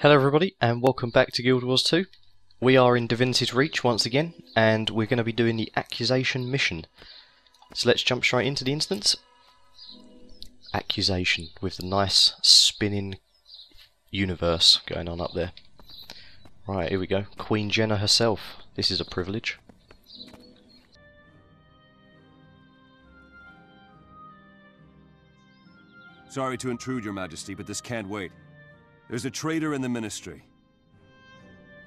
Hello everybody and welcome back to Guild Wars 2. We are in Divinity's Reach once again and we're going to be doing the accusation mission. So let's jump straight into the instance. Accusation with the nice spinning universe going on up there. Right, here we go. Queen Jenna herself. This is a privilege. Sorry to intrude, Your Majesty, but this can't wait. There's a traitor in the Ministry.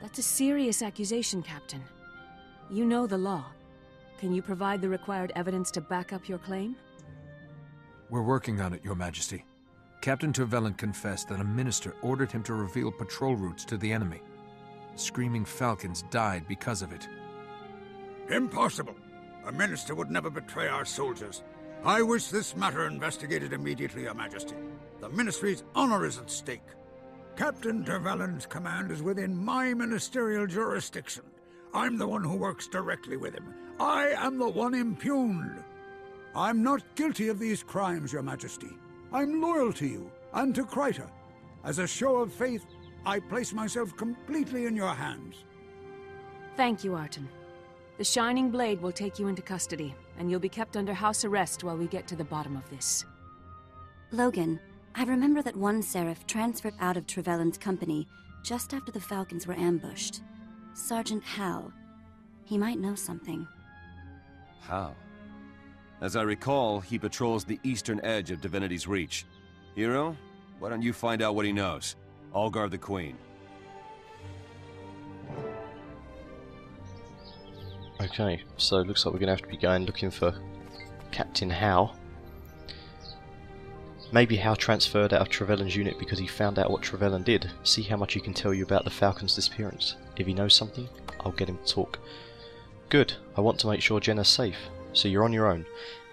That's a serious accusation, Captain. You know the law. Can you provide the required evidence to back up your claim? We're working on it, Your Majesty. Captain Tervelin confessed that a minister ordered him to reveal patrol routes to the enemy. Screaming Falcons died because of it. Impossible! A minister would never betray our soldiers. I wish this matter investigated immediately, Your Majesty. The Ministry's honor is at stake. Captain Tervelin's command is within my ministerial jurisdiction. I'm the one who works directly with him. I am the one impugned. I'm not guilty of these crimes, Your Majesty. I'm loyal to you and to Kryta. As a show of faith, I place myself completely in your hands. Thank you, Arton. The Shining Blade will take you into custody, and you'll be kept under house arrest while we get to the bottom of this. Logan, I remember that one Seraph transferred out of Trevelyan's company just after the Falcons were ambushed. Sergeant Hal. He might know something. How? As I recall, he patrols the eastern edge of Divinity's Reach. Hero, why don't you find out what he knows? I'll guard the Queen. Okay, so it looks like we're going to have to be going looking for Captain Hal. Maybe Hal transferred out of Trevelyan's unit because he found out what Trevelyan did. See how much he can tell you about the Falcon's disappearance. If he knows something, I'll get him to talk. Good, I want to make sure Jenna's safe. So you're on your own.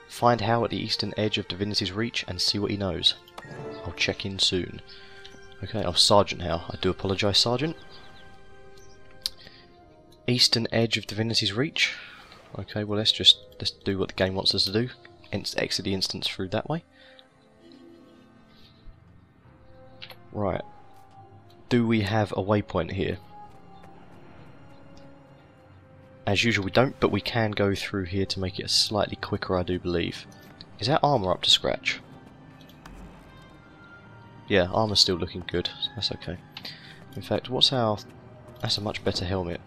Find Hal at the eastern edge of Divinity's Reach and see what he knows. I'll check in soon. Okay, Sergeant Hal. I do apologise, Sergeant. Eastern edge of Divinity's Reach. Okay, well let's do what the game wants us to do. Exit the instance through that way. Right. Do we have a waypoint here? As usual we don't, but we can go through here to make it slightly quicker, I do believe. Is that armour up to scratch? Yeah, armour's still looking good. That's okay. In fact, what's our... That's a much better helmet.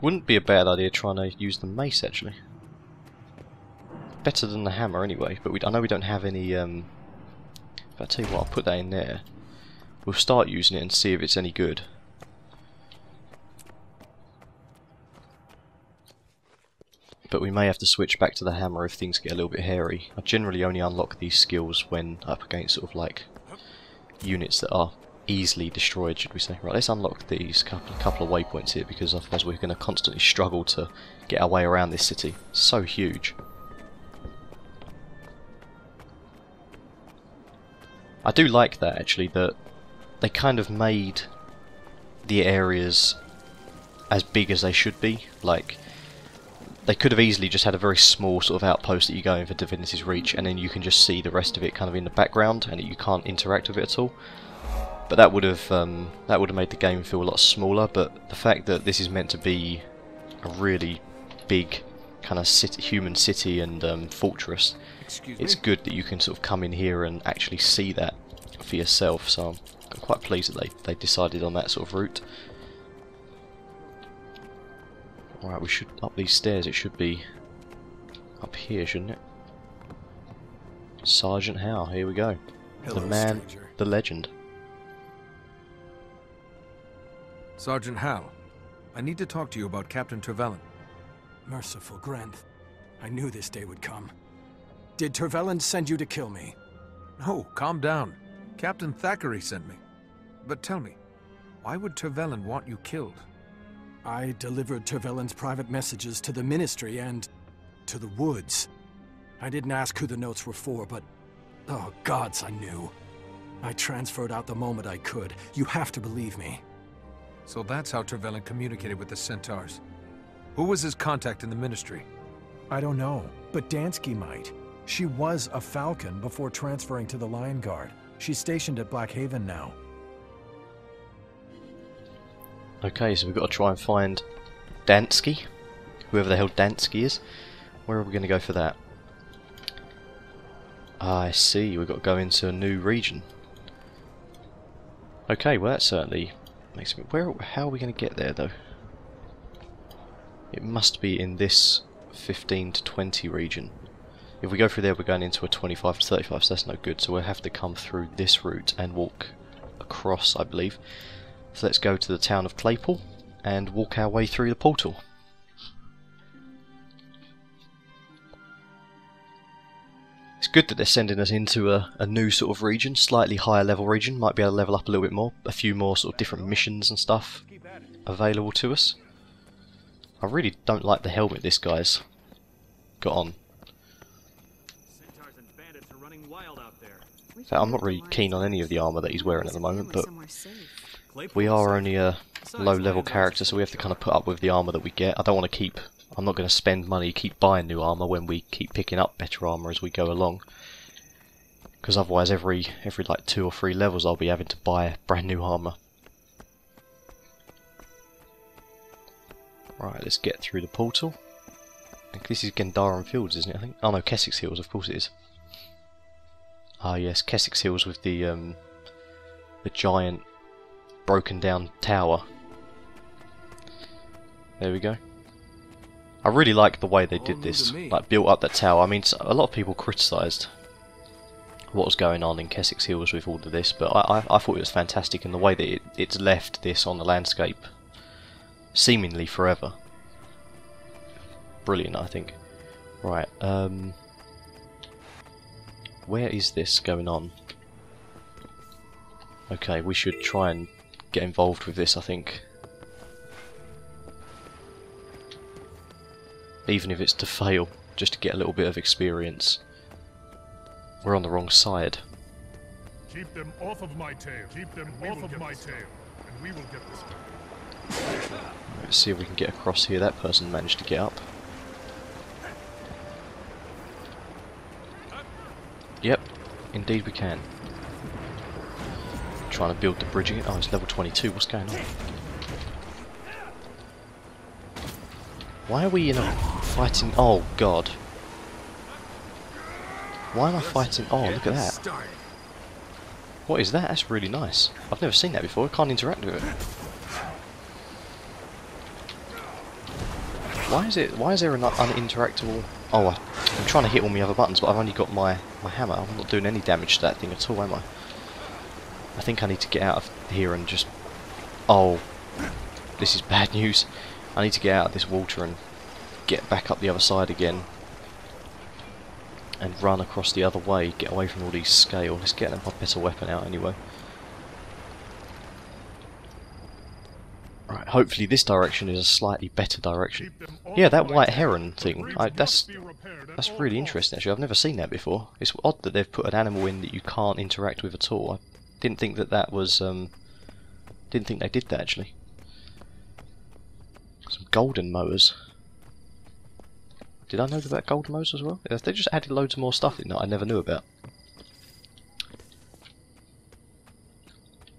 Wouldn't be a bad idea trying to use the mace, actually. Better than the hammer, anyway. But I know we don't have any... If I tell you what, I'll put that in there. We'll start using it and see if it's any good. But we may have to switch back to the hammer if things get a little bit hairy. I generally only unlock these skills when up against sort of like units that are easily destroyed, should we say. Right, let's unlock these couple of waypoints here, because otherwise we're going to constantly struggle to get our way around this city. It's so huge. I do like that, actually, that they kind of made the areas as big as they should be. Like, they could have easily just had a very small sort of outpost that you go in for Divinity's Reach, and then you can just see the rest of it kind of in the background, and you can't interact with it at all. But that would have made the game feel a lot smaller. But the fact that this is meant to be a really big kind of human city and fortress, it's good that you can sort of come in here and actually see that for yourself. So I'm quite pleased that they decided on that sort of route. Alright, we should up these stairs. It should be up here, shouldn't it? Sergeant Hal, here we go. Hello, the man, stranger. the legend. Sergeant Hal, I need to talk to you about Captain Tervelin. Merciful Grenth. I knew this day would come. Did Tervelin send you to kill me? No, calm down. Captain Thackeray sent me. But tell me, why would Tervelin want you killed? I delivered Tervelin's private messages to the Ministry and to the Woods. I didn't ask who the notes were for, but... oh, gods, I knew. I transferred out the moment I could. You have to believe me. So that's how Tervelin communicated with the Centaurs. Who was his contact in the Ministry? I don't know, but Dansky might. She was a Falcon before transferring to the Lion Guard. She's stationed at Black Haven now. Okay, so we've got to try and find Dansky, whoever the hell Dansky is. Where are we going to go for that? I see, we've got to go into a new region. Okay, well that certainly makes me... How are we going to get there though? It must be in this 15 to 20 region. If we go through there, we're going into a 25 to 35, so that's no good. So we'll have to come through this route and walk across, I believe. So let's go to the town of Claypool and walk our way through the portal. It's good that they're sending us into a new sort of region, slightly higher level region. Might be able to level up a little bit more, a few more sort of different missions and stuff available to us. I really don't like the helmet this guy's got on. In fact, I'm not really keen on any of the armour that he's wearing at the moment, but we are only a low level character, so we have to kind of put up with the armour that we get. I don't want to keep... I'm not going to spend money, keep buying new armour when we keep picking up better armour as we go along. Because otherwise every like 2 or 3 levels I'll be having to buy brand new armour. Right, let's get through the portal. I think this is Gendaran Fields, isn't it? I think. Oh no, Keswick's Hills, of course it is. Ah yes, Keswick's Hills with the giant broken down tower. There we go. I really like the way they did this, like built up that tower. I mean, a lot of people criticised what was going on in Keswick's Hills with all of this, but I thought it was fantastic, and the way that it's left this on the landscape seemingly forever. Brilliant, I think. Right, where is this going on? Okay, we should try and get involved with this, I think. Even if it's to fail, just to get a little bit of experience. We're on the wrong side. Keep them off of my tail. Keep them off of my tail, and we will get this done. Let's see if we can get across here. That person managed to get up. Yep, indeed we can. Trying to build the bridge again. Oh, it's level 22. What's going on? Why are we in a fighting... Oh, God. Why am I fighting... Oh, look at that. What is that? That's really nice. I've never seen that before. I can't interact with it. Why is there an uninteractable... Oh, I'm trying to hit all my other buttons, but I've only got my hammer. I'm not doing any damage to that thing at all, am I? I think I need to get out of here and just... Oh, this is bad news. I need to get out of this water and get back up the other side again and run across the other way, get away from all these scale. Let's get a better weapon out anyway. Right, hopefully this direction is a slightly better direction. Yeah, that white heron thing, that's really interesting actually. I've never seen that before. It's odd that they've put an animal in that you can't interact with at all. I didn't think that was... didn't think they did that actually. Some golden mowers. Did I know about golden mowers as well? Yeah, they just added loads more stuff in that I never knew about.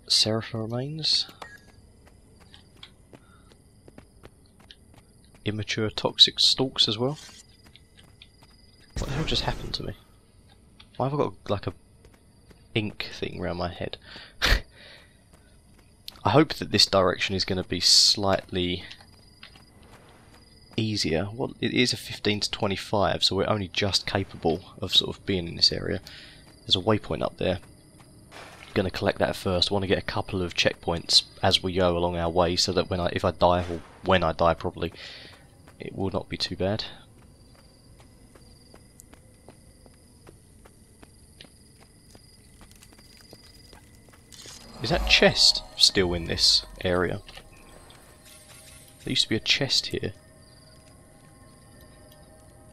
Serapha remains. Immature toxic stalks as well. What the hell just happened to me? Why have I got like a ink thing around my head? I hope that this direction is going to be slightly easier. Well, it is a 15 to 25, so we're only just capable of sort of being in this area. There's a waypoint up there. Going to collect that first. I want to get a couple of checkpoints as we go along our way, so that if I die, or when I die probably, it will not be too bad. Is that chest still in this area? There used to be a chest here.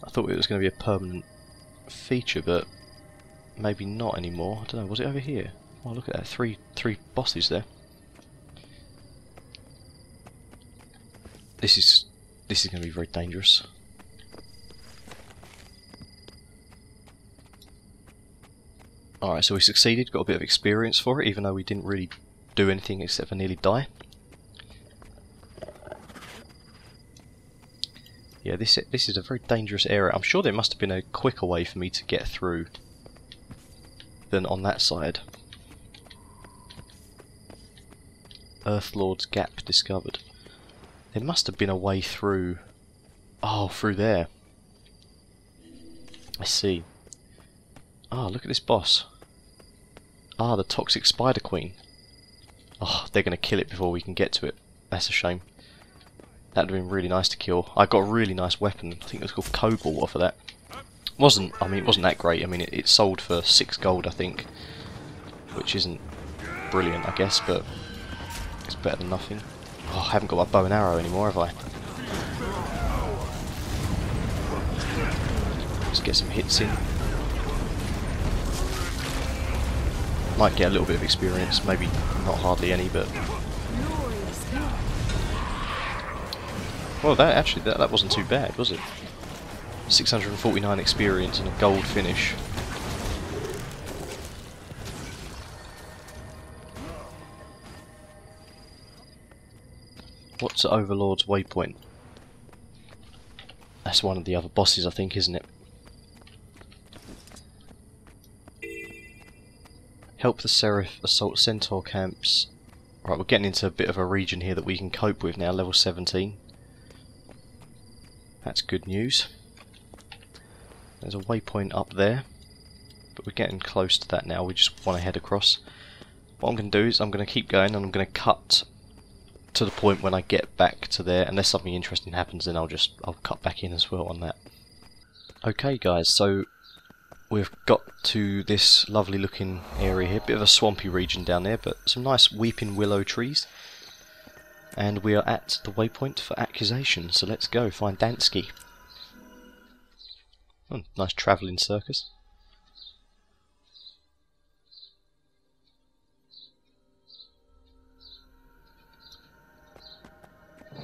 I thought it was going to be a permanent feature, but maybe not anymore. I don't know, was it over here? Oh, look at that, three bosses there. This is going to be very dangerous. Alright, so we succeeded, got a bit of experience for it, even though we didn't really do anything except for nearly die. Yeah, this is a very dangerous area. I'm sure there must have been a quicker way for me to get through than on that side. Earthlord's Gap discovered. There must have been a way through... Oh, through there. I see. Ah, look at this boss. Ah, the toxic spider queen. Oh, they're going to kill it before we can get to it. That's a shame. That would have been really nice to kill. I got a really nice weapon. I think it was called Cobalt off of that. It wasn't that great. I mean, it sold for 6 gold, I think. Which isn't brilliant, I guess, but it's better than nothing. Oh, I haven't got my bow and arrow anymore, have I? Let's get some hits in. Might get a little bit of experience, maybe not hardly any, but... Well, that wasn't too bad, was it? 649 experience and a gold finish. What's Overlord's Waypoint? That's one of the other bosses, I think, isn't it? Help the Seraph assault Centaur camps. Right, we're getting into a bit of a region here that we can cope with now, level 17. That's good news. There's a waypoint up there, but we're getting close to that now. We just want to head across. What I'm going to do is I'm going to keep going, and I'm going to cut to the point when I get back to there. Unless something interesting happens, then I'll cut back in as well on that. Okay, guys, so we've got to this lovely looking area here. Bit of a swampy region down there, but some nice weeping willow trees. And we are at the waypoint for accusation, so let's go find Dansky. Oh, nice travelling circus.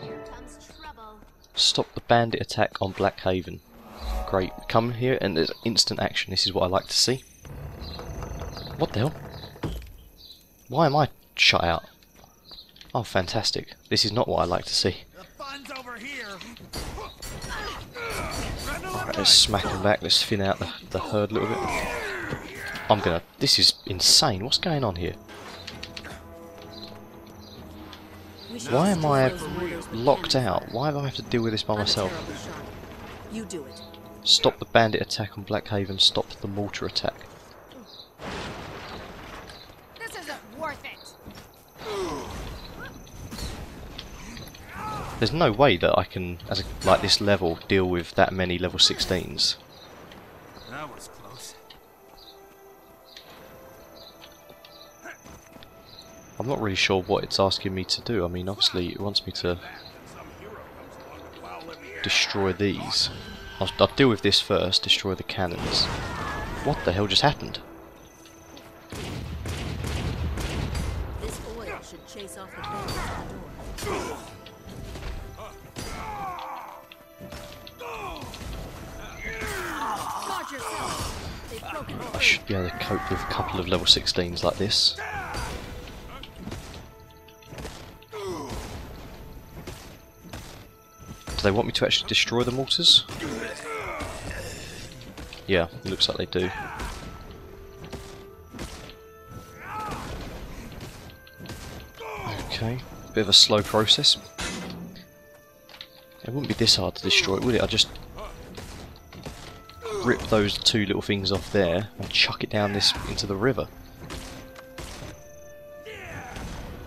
Here comes trouble. Stop the bandit attack on Black Haven. Great, come here and there's instant action. This is what I like to see. What the hell? Why am I shut out? Oh, fantastic. This is not what I like to see. Alright, let's smack them back. Let's thin out the herd a little bit. This is insane. What's going on here? Why am I locked out? Why do I have to deal with this by myself? You do it. Stop the bandit attack on Black Haven. Stop the mortar attack. This isn't worth it. There's no way that I can, like this level, deal with that many level 16s. That was close. I'm not really sure what it's asking me to do. I mean, obviously it wants me to destroy these. I'll deal with this first, destroy the cannons. What the hell just happened? This oil should chase off the bandits at the door. Guard yourself. They've broken I should be able to cope with a couple of level 16s like this. Do they want me to actually destroy the mortars? Yeah, it looks like they do. Okay, bit of a slow process. It wouldn't be this hard to destroy, would it? I just rip those 2 little things off there and chuck it down this into the river.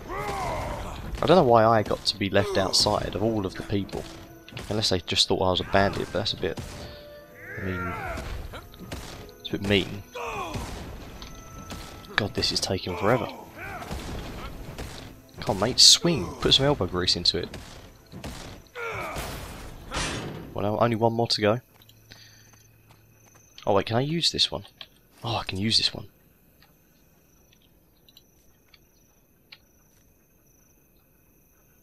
I don't know why I got to be left outside of all of the people. Unless they just thought I was a bandit, but that's a bit... I mean... it's a bit mean. God, this is taking forever. Come on, mate, swing! Put some elbow grease into it. Well, only one more to go. Oh wait, can I use this one? Oh, I can use this one.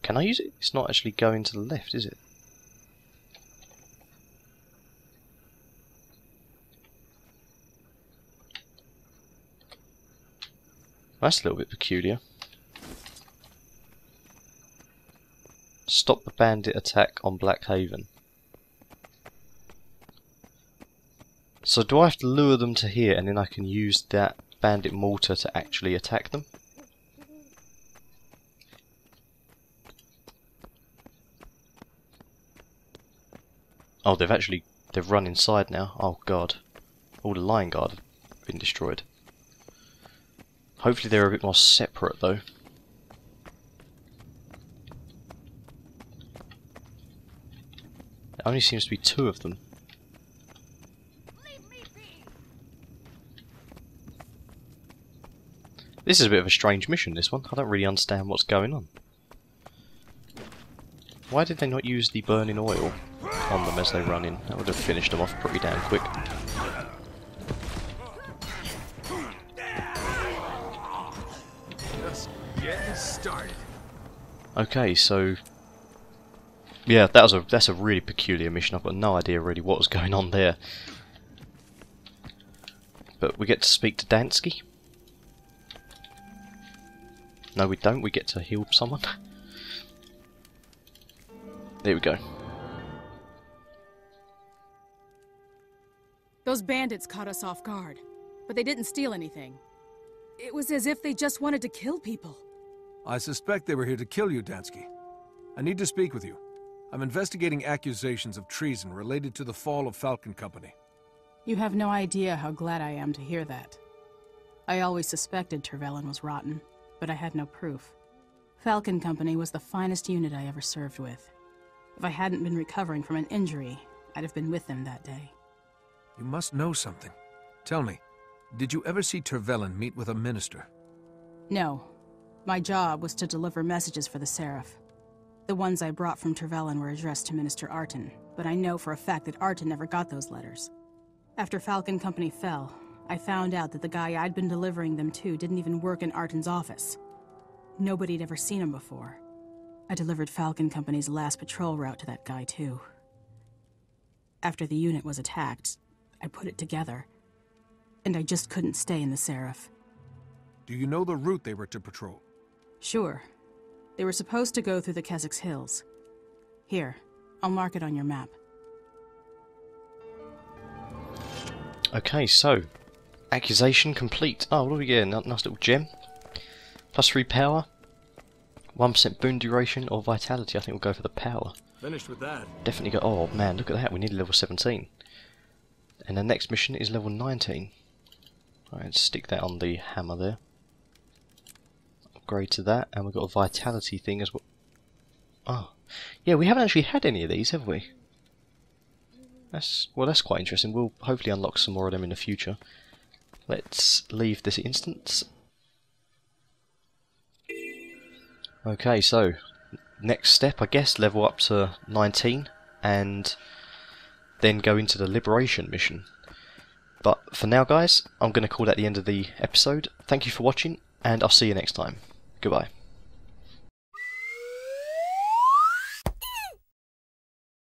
Can I use it? It's not actually going to the left, is it? That's a little bit peculiar. Stop the bandit attack on Black Haven. So do I have to lure them to here and then I can use that bandit mortar to actually attack them? Oh, they've run inside now. Oh god. All the Lion Guard have been destroyed. Hopefully they're a bit more separate though. There only seems to be 2 of them. This is a bit of a strange mission, this one. I don't really understand what's going on. Why did they not use the burning oil on them as they run in? That would have finished them off pretty damn quick. Just getting started. Okay, so yeah, that's a really peculiar mission. I've got no idea really what was going on there. But we get to speak to Dansky. No, we don't. We get to heal someone. There we go. Those bandits caught us off guard, but they didn't steal anything. It was as if they just wanted to kill people. I suspect they were here to kill you, Dansky. I need to speak with you. I'm investigating accusations of treason related to the fall of Falcon Company. You have no idea how glad I am to hear that. I always suspected Tervelin was rotten, but I had no proof. Falcon Company was the finest unit I ever served with. If I hadn't been recovering from an injury, I'd have been with them that day. You must know something. Tell me, did you ever see Tervelin meet with a minister? No. My job was to deliver messages for the Seraph. The ones I brought from Tervelin were addressed to Minister Arton, but I know for a fact that Arton never got those letters. After Falcon Company fell, I found out that the guy I'd been delivering them to didn't even work in Arton's office. Nobody'd ever seen him before. I delivered Falcon Company's last patrol route to that guy, too. After the unit was attacked, I put it together, and I just couldn't stay in the Seraph. Do you know the route they were to patrol? Sure. They were supposed to go through the Keswick's hills. Here, I'll mark it on your map. Okay, so accusation complete. Oh, what do we get? Nice little gem. +3 power. 1% boon duration or vitality. I think we'll go for the power. Finished with that. Definitely go. Oh man, look at that. We need level 17. And the next mission is level 19. Alright, stick that on the hammer there. Upgrade to that, and we've got a vitality thing as well. Oh, yeah, we haven't actually had any of these, have we? That's quite interesting. We'll hopefully unlock some more of them in the future. Let's leave this instance. Okay, so next step, I guess, level up to 19 and then go into the liberation mission. But for now, guys, I'm going to call that the end of the episode. Thank you for watching, and I'll see you next time. Goodbye.